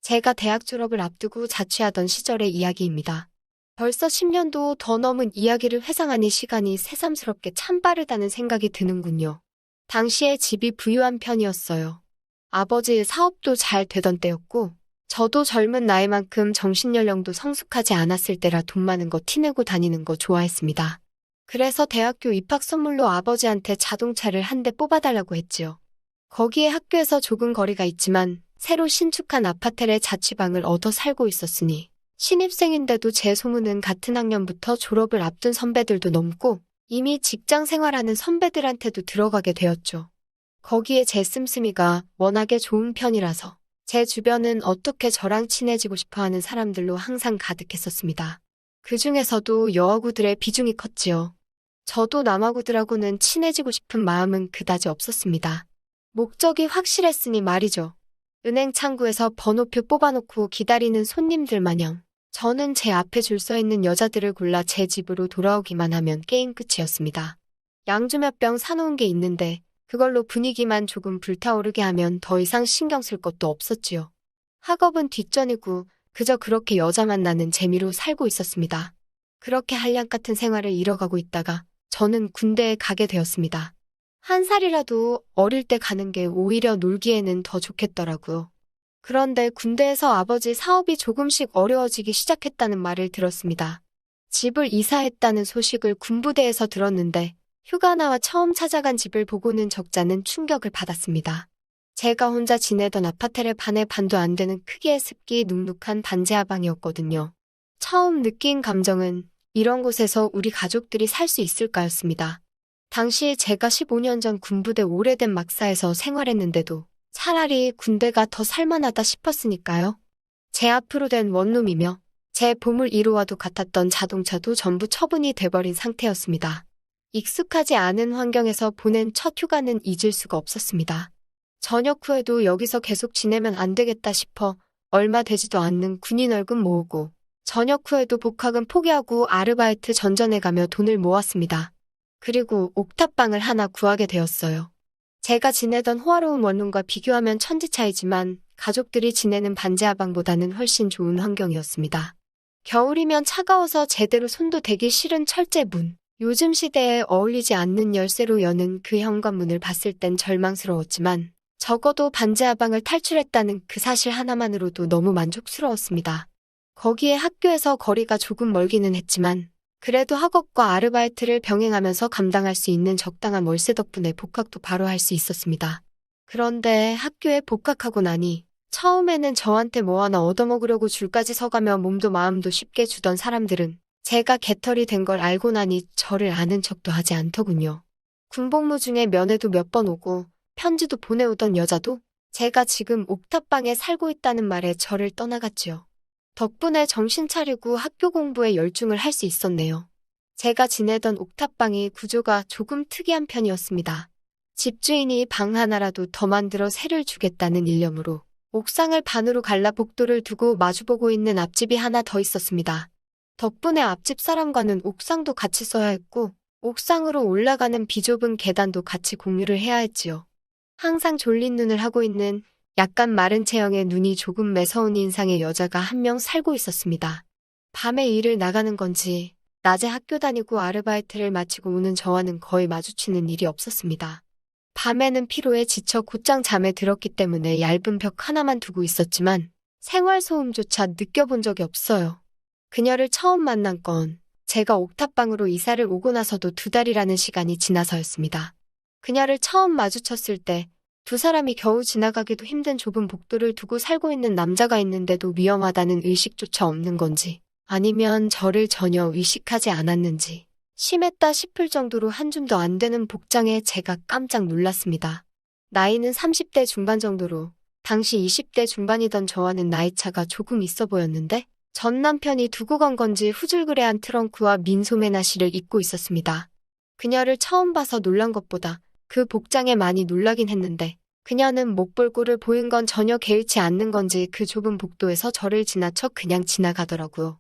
제가 대학 졸업을 앞두고 자취하던 시절의 이야기입니다. 벌써 10년도 더 넘은 이야기를 회상하니 시간이 새삼스럽게 참 빠르다는 생각이 드는군요. 당시에 집이 부유한 편이었어요. 아버지의 사업도 잘 되던 때였고, 저도 젊은 나이만큼 정신연령도 성숙하지 않았을 때라 돈 많은 거 티내고 다니는 거 좋아했습니다. 그래서 대학교 입학 선물로 아버지한테 자동차를 한 대 뽑아달라고 했지요. 거기에 학교에서 조금 거리가 있지만 새로 신축한 아파트에 자취방을 얻어 살고 있었으니 신입생인데도 제 소문은 같은 학년부터 졸업을 앞둔 선배들도 넘고 이미 직장 생활하는 선배들한테도 들어가게 되었죠. 거기에 제 씀씀이가 워낙에 좋은 편이라서 제 주변은 어떻게 저랑 친해지고 싶어하는 사람들로 항상 가득했었습니다. 그 중에서도 여아구들의 비중이 컸지요. 저도 남아구들하고는 친해지고 싶은 마음은 그다지 없었습니다. 목적이 확실했으니 말이죠. 은행 창구에서 번호표 뽑아놓고 기다리는 손님들 마냥 저는 제 앞에 줄 서 있는 여자들을 골라 제 집으로 돌아오기만 하면 게임 끝이었습니다. 양주 몇 병 사놓은 게 있는데 그걸로 분위기만 조금 불타오르게 하면 더 이상 신경 쓸 것도 없었지요. 학업은 뒷전이고 그저 그렇게 여자 만나는 재미로 살고 있었습니다. 그렇게 한량 같은 생활을 이뤄가고 있다가 저는 군대에 가게 되었습니다. 한 살이라도 어릴 때 가는 게 오히려 놀기에는 더 좋겠더라고요. 그런데 군대에서 아버지 사업이 조금씩 어려워지기 시작했다는 말을 들었습니다. 집을 이사했다는 소식을 군부대에서 들었는데 휴가 나와 처음 찾아간 집을 보고는 적잖은 충격을 받았습니다. 제가 혼자 지내던 아파트의 반의 반도 안 되는 크기의 습기 눅눅한 반지하방이었거든요. 처음 느낀 감정은 이런 곳에서 우리 가족들이 살 수 있을까였습니다. 당시 제가 15년 전 군부대 오래된 막사에서 생활했는데도 차라리 군대가 더 살만하다 싶었으니까요. 제 앞으로 된 원룸이며 제 보물 1호와도 같았던 자동차도 전부 처분이 돼버린 상태였습니다. 익숙하지 않은 환경에서 보낸 첫 휴가는 잊을 수가 없었습니다. 전역 후에도 여기서 계속 지내면 안 되겠다 싶어 얼마 되지도 않는 군인 월급 모으고 전역 후에도 복학은 포기하고 아르바이트 전전해가며 돈을 모았습니다. 그리고 옥탑방을 하나 구하게 되었어요. 제가 지내던 호화로운 원룸과 비교하면 천지차이지만 가족들이 지내는 반지하방보다는 훨씬 좋은 환경이었습니다. 겨울이면 차가워서 제대로 손도 대기 싫은 철제문. 요즘 시대에 어울리지 않는 열쇠로 여는 그 현관문을 봤을 땐 절망스러웠지만 적어도 반지하방을 탈출했다는 그 사실 하나만으로도 너무 만족스러웠습니다. 거기에 학교에서 거리가 조금 멀기는 했지만 그래도 학업과 아르바이트를 병행하면서 감당할 수 있는 적당한 월세 덕분에 복학도 바로 할 수 있었습니다. 그런데 학교에 복학하고 나니 처음에는 저한테 뭐 하나 얻어먹으려고 줄까지 서가며 몸도 마음도 쉽게 주던 사람들은 제가 개털이 된 걸 알고 나니 저를 아는 척도 하지 않더군요. 군복무 중에 면회도 몇 번 오고 편지도 보내오던 여자도 제가 지금 옥탑방에 살고 있다는 말에 저를 떠나갔지요. 덕분에 정신 차리고 학교 공부에 열중을 할 수 있었네요. 제가 지내던 옥탑방이 구조가 조금 특이한 편이었습니다. 집주인이 방 하나라도 더 만들어 새를 주겠다는 일념으로 옥상을 반으로 갈라 복도를 두고 마주보고 있는 앞집이 하나 더 있었습니다. 덕분에 앞집 사람과는 옥상도 같이 써야 했고 옥상으로 올라가는 비좁은 계단도 같이 공유를 해야 했지요. 항상 졸린 눈을 하고 있는 약간 마른 체형의 눈이 조금 매서운 인상의 여자가 한 명 살고 있었습니다. 밤에 일을 나가는 건지 낮에 학교 다니고 아르바이트를 마치고 오는 저와는 거의 마주치는 일이 없었습니다. 밤에는 피로에 지쳐 곧장 잠에 들었기 때문에 얇은 벽 하나만 두고 있었지만 생활소음조차 느껴본 적이 없어요. 그녀를 처음 만난 건 제가 옥탑방으로 이사를 오고 나서도 2달이라는 시간이 지나서였습니다. 그녀를 처음 마주쳤을 때 두 사람이 겨우 지나가기도 힘든 좁은 복도를 두고 살고 있는 남자가 있는데도 위험하다는 의식조차 없는 건지 아니면 저를 전혀 의식하지 않았는지 심했다 싶을 정도로 한 줌도 안 되는 복장에 제가 깜짝 놀랐습니다. 나이는 30대 중반 정도로 당시 20대 중반이던 저와는 나이차가 조금 있어 보였는데 전 남편이 두고 간 건지 후줄그레한 트렁크와 민소매 나시를 입고 있었습니다. 그녀를 처음 봐서 놀란 것보다 그 복장에 많이 놀라긴 했는데 그녀는 못 볼 꼴을 보인 건 전혀 개의치 않는 건지 그 좁은 복도에서 저를 지나쳐 그냥 지나가더라고요.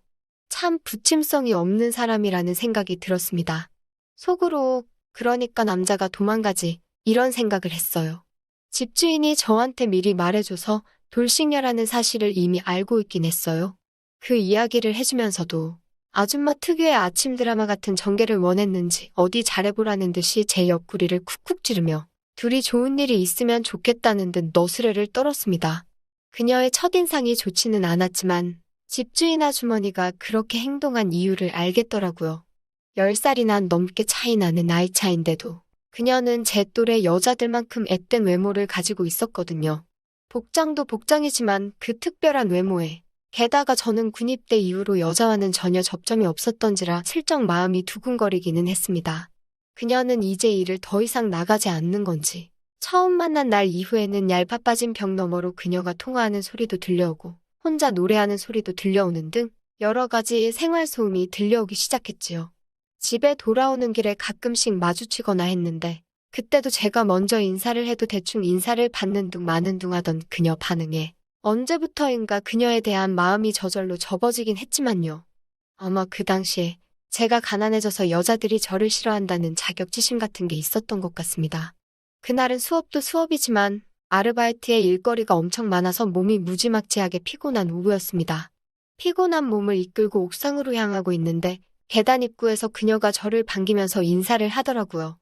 참 부침성이 없는 사람이라는 생각이 들었습니다. 속으로 그러니까 남자가 도망가지 이런 생각을 했어요. 집주인이 저한테 미리 말해줘서 돌싱녀라는 사실을 이미 알고 있긴 했어요. 그 이야기를 해주면서도 아줌마 특유의 아침 드라마 같은 전개를 원했는지 어디 잘해보라는 듯이 제 옆구리를 쿡쿡 찌르며 둘이 좋은 일이 있으면 좋겠다는 듯 너스레를 떨었습니다. 그녀의 첫인상이 좋지는 않았지만 집주인 아주머니가 그렇게 행동한 이유를 알겠더라고요. 10살이나 넘게 차이 나는 나이 차인데도 그녀는 제 또래 여자들만큼 앳된 외모를 가지고 있었거든요. 복장도 복장이지만 그 특별한 외모에 게다가 저는 군입대 이후로 여자와는 전혀 접점이 없었던지라 슬쩍 마음이 두근거리기는 했습니다. 그녀는 이제 일을 더 이상 나가지 않는 건지 처음 만난 날 이후에는 얄팍빠진 벽 너머로 그녀가 통화하는 소리도 들려오고 혼자 노래하는 소리도 들려오는 등 여러 가지 생활 소음이 들려오기 시작했지요. 집에 돌아오는 길에 가끔씩 마주치거나 했는데 그때도 제가 먼저 인사를 해도 대충 인사를 받는 둥 마는 둥 하던 그녀 반응에 언제부터인가 그녀에 대한 마음이 저절로 접어지긴 했지만요. 아마 그 당시에 제가 가난해져서 여자들이 저를 싫어한다는 자격지심 같은 게 있었던 것 같습니다. 그날은 수업도 수업이지만 아르바이트에 일거리가 엄청 많아서 몸이 무지막지하게 피곤한 오후였습니다. 피곤한 몸을 이끌고 옥상으로 향하고 있는데 계단 입구에서 그녀가 저를 반기면서 인사를 하더라고요.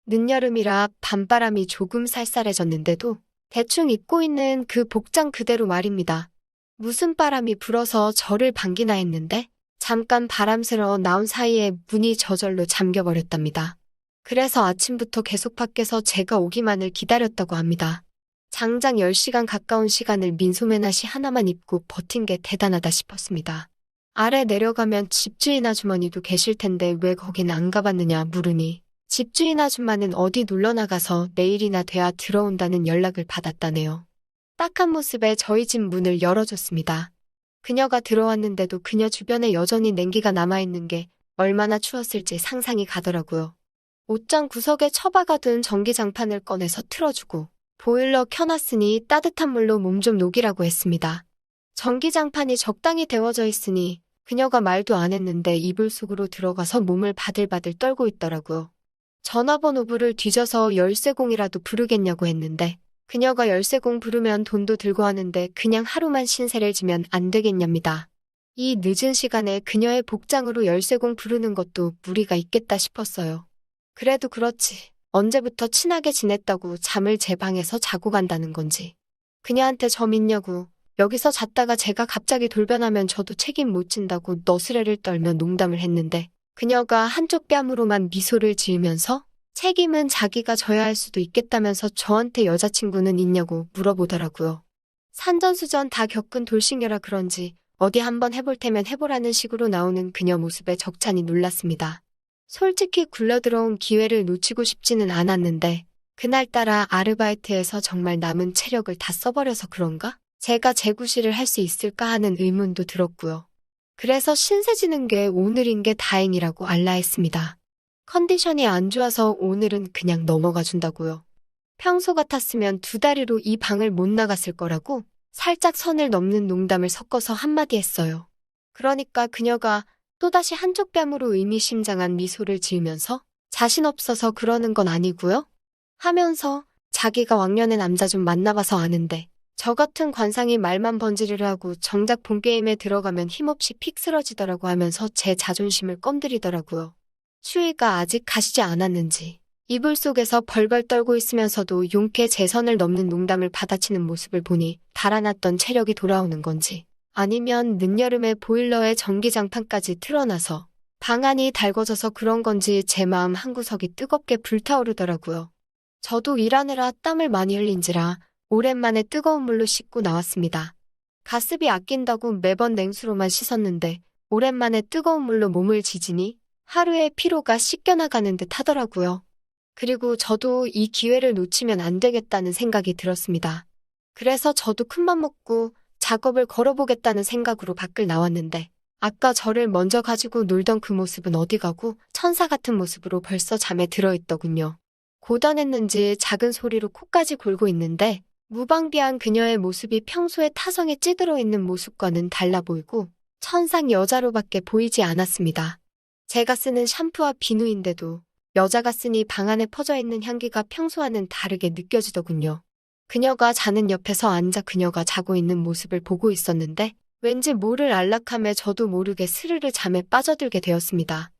늦여름이라 밤바람이 조금 쌀쌀해졌는데도 대충 입고 있는 그 복장 그대로 말입니다. 무슨 바람이 불어서 저를 반기나 했는데 잠깐 바람스러워 나온 사이에 문이 저절로 잠겨버렸답니다. 그래서 아침부터 계속 밖에서 제가 오기만을 기다렸다고 합니다. 장장 10시간 가까운 시간을 민소매나시 하나만 입고 버틴 게 대단하다 싶었습니다. 아래 내려가면 집주인 아주머니도 계실 텐데 왜 거긴 안 가봤느냐 물으니 집주인 아줌마는 어디 놀러나가서 내일이나 돼야 들어온다는 연락을 받았다네요. 딱한 모습에 저희 집 문을 열어줬습니다. 그녀가 들어왔는데도 그녀 주변에 여전히 냉기가 남아있는 게 얼마나 추웠을지 상상이 가더라고요. 옷장 구석에 처박아둔 전기장판을 꺼내서 틀어주고 보일러 켜놨으니 따뜻한 물로 몸 좀 녹이라고 했습니다. 전기장판이 적당히 데워져 있으니 그녀가 말도 안 했는데 이불 속으로 들어가서 몸을 바들바들 떨고 있더라고요. 전화번호부를 뒤져서 열쇠공이라도 부르겠냐고 했는데 그녀가 열쇠공 부르면 돈도 들고 하는데 그냥 하루만 신세를 지면 안 되겠냐입니다. 이 늦은 시간에 그녀의 복장으로 열쇠공 부르는 것도 무리가 있겠다 싶었어요. 그래도 그렇지. 언제부터 친하게 지냈다고 잠을 제 방에서 자고 간다는 건지. 그녀한테 저 믿냐고. 여기서 잤다가 제가 갑자기 돌변하면 저도 책임 못 진다고 너스레를 떨며 농담을 했는데 그녀가 한쪽 뺨으로만 미소를 지으면서 책임은 자기가 져야 할 수도 있겠다면서 저한테 여자친구는 있냐고 물어보더라고요. 산전수전 다 겪은 돌싱녀라 그런지 어디 한번 해볼 테면 해보라는 식으로 나오는 그녀 모습에 적잖이 놀랐습니다. 솔직히 굴러들어온 기회를 놓치고 싶지는 않았는데 그날따라 아르바이트에서 정말 남은 체력을 다 써버려서 그런가? 제가 재구실을 할 수 있을까 하는 의문도 들었고요. 그래서 신세지는 게 오늘인 게 다행이라고 알라했습니다. 컨디션이 안 좋아서 오늘은 그냥 넘어가 준다고요. 평소 같았으면 2다리로 이 방을 못 나갔을 거라고 살짝 선을 넘는 농담을 섞어서 한마디 했어요. 그러니까 그녀가 또다시 한쪽 뺨으로 의미심장한 미소를 지으면서 자신 없어서 그러는 건 아니고요? 하면서 자기가 왕년의 남자 좀 만나봐서 아는데 저 같은 관상이 말만 번지르르 하고 정작 본게임에 들어가면 힘없이 픽 쓰러지더라고 하면서 제 자존심을 껌들이더라고요. 추위가 아직 가시지 않았는지 이불 속에서 벌벌 떨고 있으면서도 용케 제 선을 넘는 농담을 받아치는 모습을 보니 달아났던 체력이 돌아오는 건지 아니면 늦여름에 보일러에 전기장판까지 틀어놔서 방 안이 달궈져서 그런 건지 제 마음 한구석이 뜨겁게 불타오르더라고요. 저도 일하느라 땀을 많이 흘린지라 오랜만에 뜨거운 물로 씻고 나왔습니다. 가습이 아낀다고 매번 냉수로만 씻었는데 오랜만에 뜨거운 물로 몸을 지지니 하루의 피로가 씻겨나가는 듯 하더라고요. 그리고 저도 이 기회를 놓치면 안 되겠다는 생각이 들었습니다. 그래서 저도 큰맘 먹고 작업을 걸어보겠다는 생각으로 밖을 나왔는데 아까 저를 먼저 가지고 놀던 그 모습은 어디 가고 천사 같은 모습으로 벌써 잠에 들어있더군요. 고단했는지 작은 소리로 코까지 골고 있는데 무방비한 그녀의 모습이 평소에 타성에 찌들어 있는 모습과는 달라 보이고 천상 여자로밖에 보이지 않았습니다. 제가 쓰는 샴푸와 비누인데도 여자가 쓰니 방 안에 퍼져 있는 향기가 평소와는 다르게 느껴지더군요. 그녀가 자는 옆에서 앉아 그녀가 자고 있는 모습을 보고 있었는데 왠지 모를 안락함에 저도 모르게 스르르 잠에 빠져들게 되었습니다.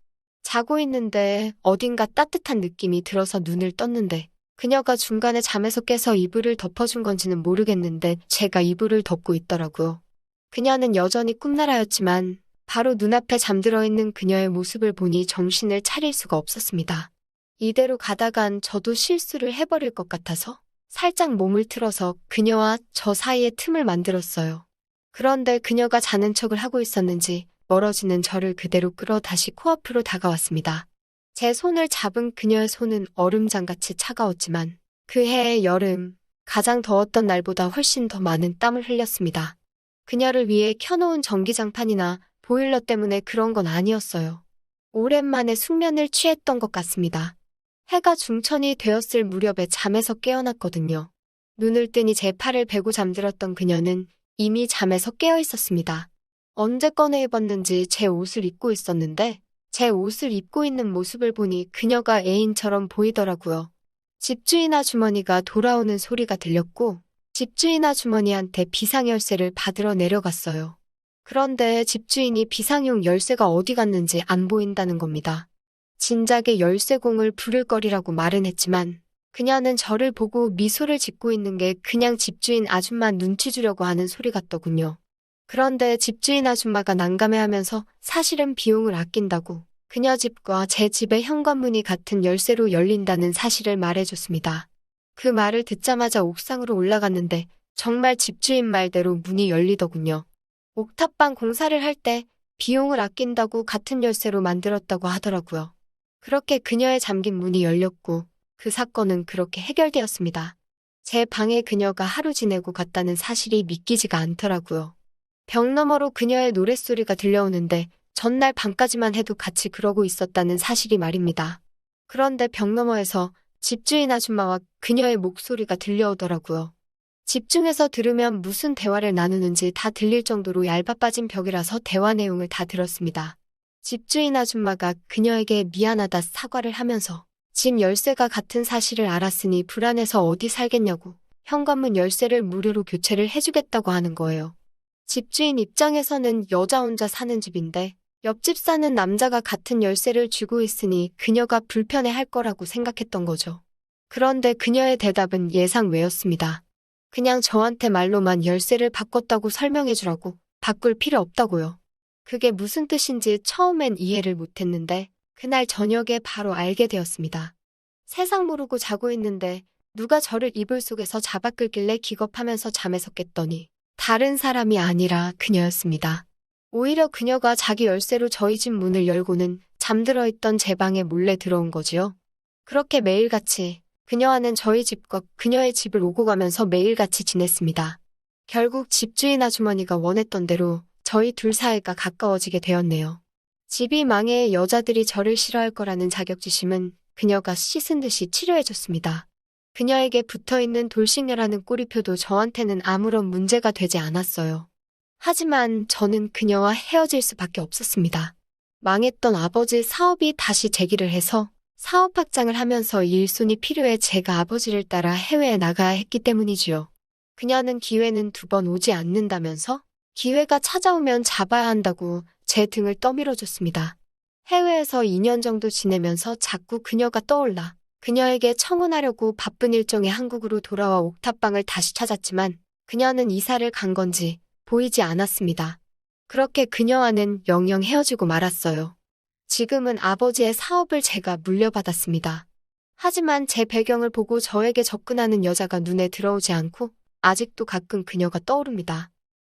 자고 있는데 어딘가 따뜻한 느낌이 들어서 눈을 떴는데 그녀가 중간에 잠에서 깨서 이불을 덮어준 건지는 모르겠는데 제가 이불을 덮고 있더라고요. 그녀는 여전히 꿈나라였지만 바로 눈앞에 잠들어 있는 그녀의 모습을 보니 정신을 차릴 수가 없었습니다. 이대로 가다간 저도 실수를 해버릴 것 같아서 살짝 몸을 틀어서 그녀와 저 사이에 틈을 만들었어요. 그런데 그녀가 자는 척을 하고 있었는지 멀어지는 저를 그대로 끌어 다시 코앞으로 다가왔습니다. 제 손을 잡은 그녀의 손은 얼음장같이 차가웠지만 그 해의 여름, 가장 더웠던 날보다 훨씬 더 많은 땀을 흘렸습니다. 그녀를 위해 켜놓은 전기장판이나 보일러 때문에 그런 건 아니었어요. 오랜만에 숙면을 취했던 것 같습니다. 해가 중천이 되었을 무렵에 잠에서 깨어났거든요. 눈을 뜨니 제 팔을 베고 잠들었던 그녀는 이미 잠에서 깨어 있었습니다. 언제 꺼내 입었는지 제 옷을 입고 있었는데 제 옷을 입고 있는 모습을 보니 그녀가 애인처럼 보이더라고요. 집주인 아주머니가 돌아오는 소리가 들렸고 집주인 아주머니한테 비상열쇠를 받으러 내려갔어요. 그런데 집주인이 비상용 열쇠가 어디 갔는지 안 보인다는 겁니다. 진작에 열쇠공을 부를 거리라고 말은 했지만 그녀는 저를 보고 미소를 짓고 있는 게 그냥 집주인 아줌마 눈치 주려고 하는 소리 같더군요. 그런데 집주인 아줌마가 난감해하면서 사실은 비용을 아낀다고 그녀 집과 제 집의 현관문이 같은 열쇠로 열린다는 사실을 말해줬습니다. 그 말을 듣자마자 옥상으로 올라갔는데 정말 집주인 말대로 문이 열리더군요. 옥탑방 공사를 할 때 비용을 아낀다고 같은 열쇠로 만들었다고 하더라고요. 그렇게 그녀의 잠긴 문이 열렸고 그 사건은 그렇게 해결되었습니다. 제 방에 그녀가 하루 지내고 갔다는 사실이 믿기지가 않더라고요. 벽 너머로 그녀의 노랫소리가 들려오는데 전날 밤까지만 해도 같이 그러고 있었다는 사실이 말입니다. 그런데 벽 너머에서 집주인 아줌마와 그녀의 목소리가 들려오더라고요. 집중해서 들으면 무슨 대화를 나누는지 다 들릴 정도로 얇아빠진 벽이라서 대화 내용을 다 들었습니다. 집주인 아줌마가 그녀에게 미안하다 사과를 하면서 집 열쇠가 같은 사실을 알았으니 불안해서 어디 살겠냐고 현관문 열쇠를 무료로 교체를 해주겠다고 하는 거예요. 집주인 입장에서는 여자 혼자 사는 집인데 옆집 사는 남자가 같은 열쇠를 쥐고 있으니 그녀가 불편해할 거라고 생각했던 거죠. 그런데 그녀의 대답은 예상 외였습니다. 그냥 저한테 말로만 열쇠를 바꿨다고 설명해주라고 바꿀 필요 없다고요. 그게 무슨 뜻인지 처음엔 이해를 못했는데 그날 저녁에 바로 알게 되었습니다. 세상 모르고 자고 있는데 누가 저를 이불 속에서 잡아 끌길래 기겁하면서 잠에서 깼더니 다른 사람이 아니라 그녀였습니다. 오히려 그녀가 자기 열쇠로 저희 집 문을 열고는 잠들어 있던 제 방에 몰래 들어온 거지요. 그렇게 매일같이 그녀와는 저희 집과 그녀의 집을 오고 가면서 매일같이 지냈습니다. 결국 집주인 아주머니가 원했던 대로 저희 둘 사이가 가까워지게 되었네요. 집이 망해 여자들이 저를 싫어할 거라는 자격지심은 그녀가 씻은 듯이 치료해줬습니다. 그녀에게 붙어있는 돌싱녀라는 꼬리표도 저한테는 아무런 문제가 되지 않았어요. 하지만 저는 그녀와 헤어질 수밖에 없었습니다. 망했던 아버지 사업이 다시 재기를 해서 사업 확장을 하면서 일손이 필요해 제가 아버지를 따라 해외에 나가야 했기 때문이지요. 그녀는 기회는 2번 오지 않는다면서 기회가 찾아오면 잡아야 한다고 제 등을 떠밀어줬습니다. 해외에서 2년 정도 지내면서 자꾸 그녀가 떠올라 그녀에게 청혼하려고 바쁜 일정에 한국으로 돌아와 옥탑방을 다시 찾았지만 그녀는 이사를 간 건지 보이지 않았습니다. 그렇게 그녀와는 영영 헤어지고 말았어요. 지금은 아버지의 사업을 제가 물려받았습니다. 하지만 제 배경을 보고 저에게 접근하는 여자가 눈에 들어오지 않고 아직도 가끔 그녀가 떠오릅니다.